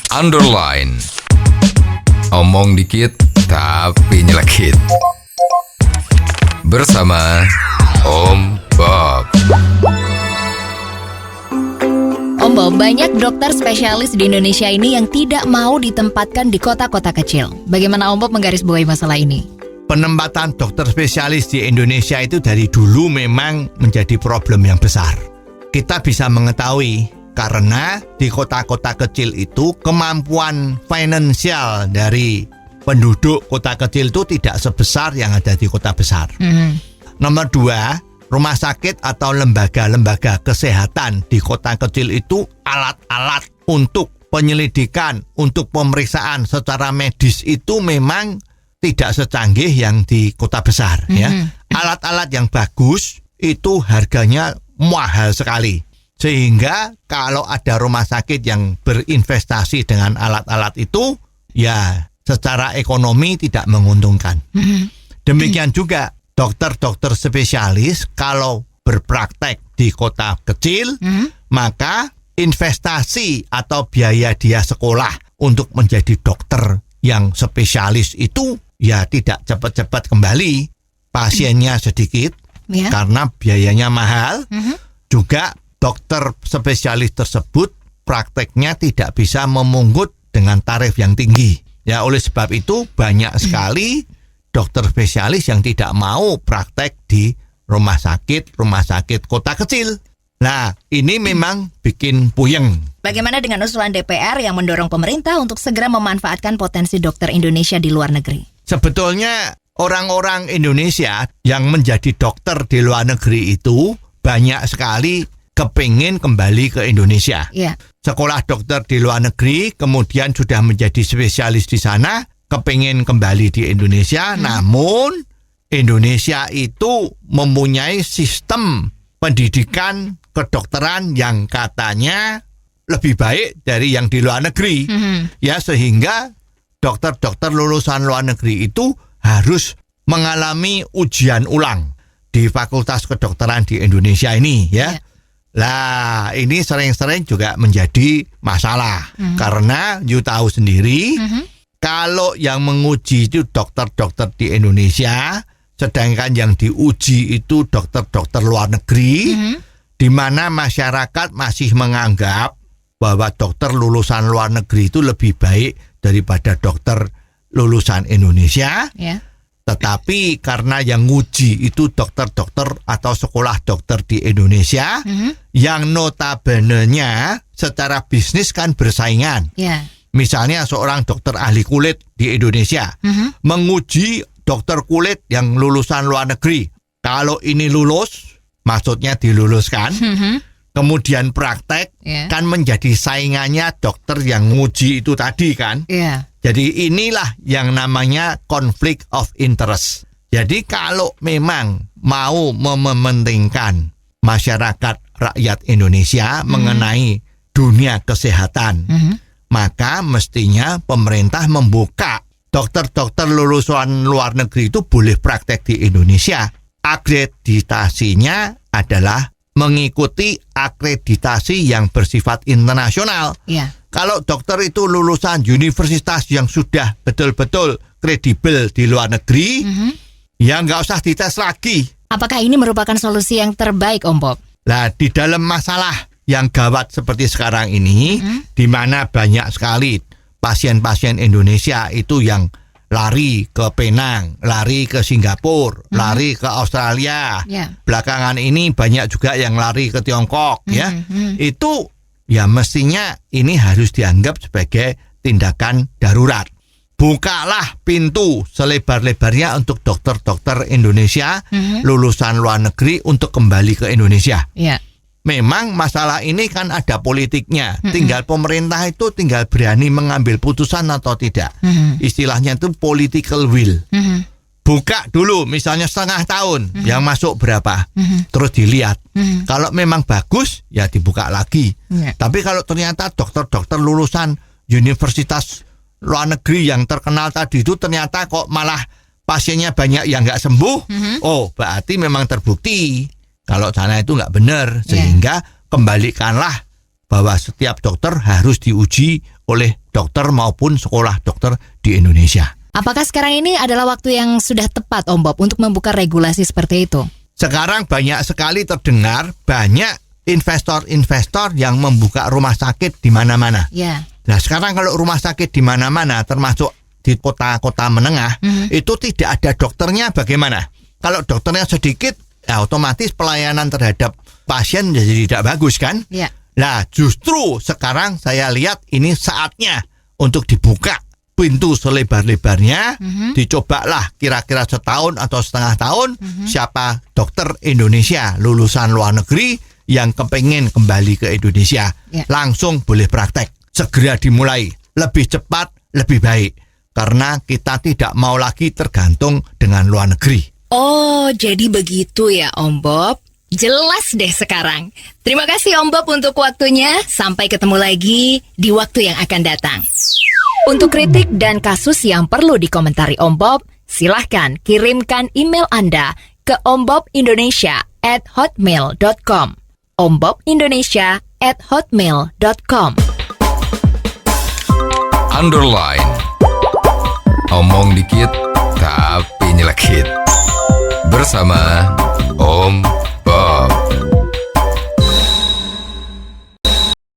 underline. Omong dikit tapi nyelekit. Bersama Om Bob. Om Bob, banyak dokter spesialis di Indonesia ini yang tidak mau ditempatkan di kota-kota kecil. Bagaimana Om Bob menggarisbawahi masalah ini? Penempatan dokter spesialis di Indonesia itu dari dulu memang menjadi problem yang besar. Kita bisa mengetahui karena di kota-kota kecil itu kemampuan finansial dari penduduk kota kecil itu tidak sebesar yang ada di kota besar. Nomor 2, rumah sakit atau lembaga-lembaga kesehatan di kota kecil itu alat-alat untuk penyelidikan, untuk pemeriksaan secara medis itu memang tidak secanggih yang di kota besar. Ya. Alat-alat yang bagus itu harganya mahal sekali. Sehingga kalau ada rumah sakit yang berinvestasi dengan alat-alat itu, ya secara ekonomi tidak menguntungkan. Demikian juga dokter-dokter spesialis kalau berpraktek di kota kecil, maka investasi atau biaya dia sekolah untuk menjadi dokter yang spesialis itu ya tidak cepat-cepat kembali. Pasiennya sedikit karena biayanya mahal. Juga dokter spesialis tersebut prakteknya tidak bisa memungut dengan tarif yang tinggi. Ya, oleh sebab itu banyak sekali dokter spesialis yang tidak mau praktek di rumah sakit kota kecil. Nah, ini memang bikin puyeng. Bagaimana dengan usulan DPR yang mendorong pemerintah untuk segera memanfaatkan potensi dokter Indonesia di luar negeri? Sebetulnya orang-orang Indonesia yang menjadi dokter di luar negeri itu banyak sekali kepingin kembali ke Indonesia. Sekolah dokter di luar negeri, kemudian sudah menjadi spesialis di sana, kepingin kembali di Indonesia. Namun Indonesia itu mempunyai sistem pendidikan kedokteran yang katanya lebih baik dari yang di luar negeri. Ya, sehingga dokter-dokter lulusan luar negeri itu harus mengalami ujian ulang di Fakultas Kedokteran di Indonesia ini, ya. Lah, ini sering-sering juga menjadi masalah. Karena you tahu sendiri, kalau yang menguji itu dokter-dokter di Indonesia, sedangkan yang diuji itu dokter-dokter luar negeri, di mana masyarakat masih menganggap bahwa dokter lulusan luar negeri itu lebih baik daripada dokter lulusan Indonesia. Tetapi karena yang nguji itu dokter-dokter atau sekolah dokter di Indonesia, yang notabene-nya secara bisnis kan bersaingan. Misalnya seorang dokter ahli kulit di Indonesia menguji dokter kulit yang lulusan luar negeri. Kalau ini lulus, maksudnya diluluskan, kemudian praktek, kan menjadi saingannya dokter yang nguji itu tadi kan. Jadi inilah yang namanya conflict of interest. Jadi kalau memang mau mementingkan masyarakat rakyat Indonesia mengenai dunia kesehatan, maka mestinya pemerintah membuka dokter-dokter lulusan luar negeri itu boleh praktek di Indonesia. Akreditasinya adalah mengikuti akreditasi yang bersifat internasional. Kalau dokter itu lulusan universitas yang sudah betul-betul kredibel di luar negeri, ya nggak usah dites lagi. Apakah ini merupakan solusi yang terbaik, Om Bob? Nah, di dalam masalah yang gawat seperti sekarang ini, di mana banyak sekali pasien-pasien Indonesia itu yang lari ke Penang, lari ke Singapura, lari ke Australia. Belakangan ini banyak juga yang lari ke Tiongkok, ya. Itu ya mestinya ini harus dianggap sebagai tindakan darurat. Bukalah pintu selebar-lebarnya untuk dokter-dokter Indonesia lulusan luar negeri untuk kembali ke Indonesia. Memang masalah ini kan ada politiknya. Tinggal pemerintah itu tinggal berani mengambil putusan atau tidak. Istilahnya itu political will. Buka dulu misalnya setengah tahun, yang masuk berapa, terus dilihat. Kalau memang bagus, ya dibuka lagi. Tapi kalau ternyata dokter-dokter lulusan universitas luar negeri yang terkenal tadi itu ternyata kok malah pasiennya banyak yang nggak sembuh, oh berarti memang terbukti kalau sana itu nggak benar, sehingga kembalikanlah bahwa setiap dokter harus diuji oleh dokter maupun sekolah dokter di Indonesia. Apakah sekarang ini adalah waktu yang sudah tepat Om Bob untuk membuka regulasi seperti itu? Sekarang banyak sekali terdengar banyak investor-investor yang membuka rumah sakit di mana-mana. Ya. Nah, sekarang kalau rumah sakit di mana-mana termasuk di kota-kota menengah, itu tidak ada dokternya bagaimana? Kalau dokternya sedikit, ya otomatis pelayanan terhadap pasien jadi tidak bagus kan? Ya. Nah, justru sekarang saya lihat ini saatnya untuk dibuka pintu selebar-lebarnya, dicobalah kira-kira setahun atau setengah tahun siapa dokter Indonesia lulusan luar negeri yang kepengen kembali ke Indonesia, langsung boleh praktek. Segera dimulai, lebih cepat, lebih baik. Karena kita tidak mau lagi tergantung dengan luar negeri. Oh, jadi begitu ya Om Bob. Jelas deh sekarang. Terima kasih Om Bob untuk waktunya. Sampai ketemu lagi di waktu yang akan datang. Untuk kritik dan kasus yang perlu dikomentari Om Bob, silahkan kirimkan email Anda ke ombobindonesia@hotmail.com. ombobindonesia@hotmail.com. Underline. Omong dikit tapi nyelekit. Bersama Om